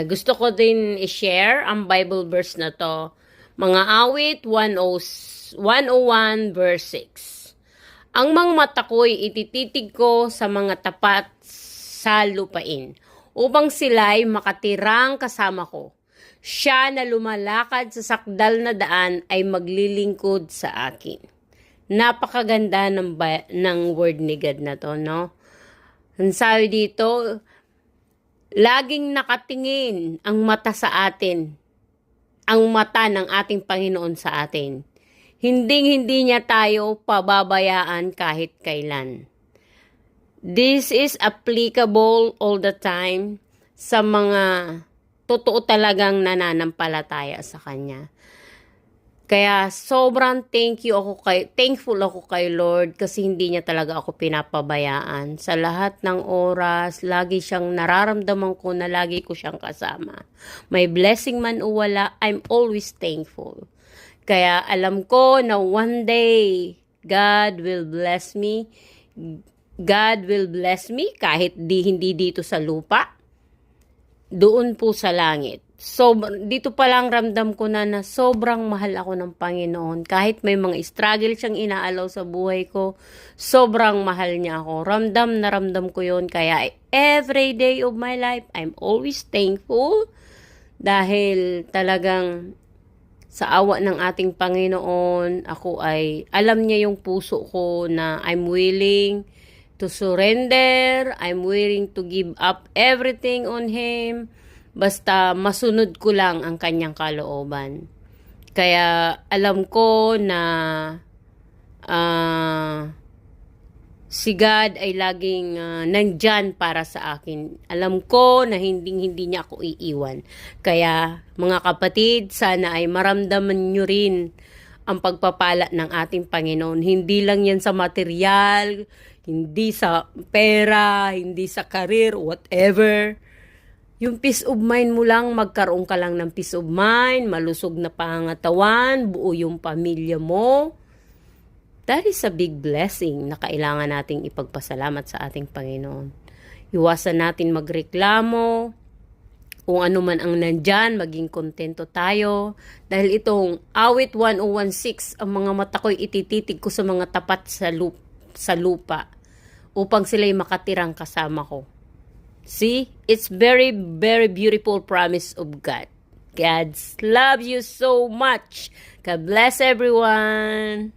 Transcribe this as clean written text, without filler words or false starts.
Gusto ko din i-share ang Bible verse na to. Mga awit 101 verse 6. Ang mga mata ko'y itititig ko sa mga tapat sa lupain, upang sila'y makatirang kasama ko. Siya na lumalakad sa sakdal na daan ay maglilingkod sa akin. Napakaganda ng word ni God na to, no? Ang sabi dito, laging nakatingin ang mata sa atin, ang mata ng ating Panginoon sa atin. Hindi niya tayo pababayaan kahit kailan. This is applicable all the time sa mga totoo talagang nananampalataya sa Kanya. Kaya sobrang thankful ako kay Lord kasi hindi niya talaga ako pinapabayaan. Sa lahat ng oras, lagi siyang nararamdaman ko na lagi ko siyang kasama. May blessing man o wala, I'm always thankful. Kaya alam ko na one day, God will bless me. God will bless me kahit hindi dito sa lupa. Doon po sa langit. So, dito pa lang ramdam ko na sobrang mahal ako ng Panginoon. Kahit may mga struggle siyang inaalaw sa buhay ko, sobrang mahal niya ako. Ramdam na ramdam ko yun. Kaya every day of my life, I'm always thankful. Dahil talagang sa awa ng ating Panginoon, ako ay, alam niya yung puso ko na I'm willing to surrender, I'm willing to give up everything on Him, basta masunod ko lang ang kanyang kalooban. Kaya alam ko na si God ay laging nandyan para sa akin. Alam ko na hindi niya ako iiwan. Kaya mga kapatid, sana ay maramdaman nyo rin ang pagpapala ng ating Panginoon. Hindi lang yan sa material, hindi sa pera, hindi sa career, whatever. Yung peace of mind mo lang, magkaroon ka lang ng peace of mind, malusog na pangangatawan, buo yung pamilya mo. That is a big blessing na kailangan nating ipagpasalamat sa ating Panginoon. Iwasan natin magreklamo, kung ano man ang nandyan, maging kontento tayo. Dahil itong awit 1016, ang mga mata ko'y itititig ko sa mga tapat sa lupa upang sila'y makatirang kasama ko. See? It's very, very beautiful promise of God. God loves you so much. God bless everyone.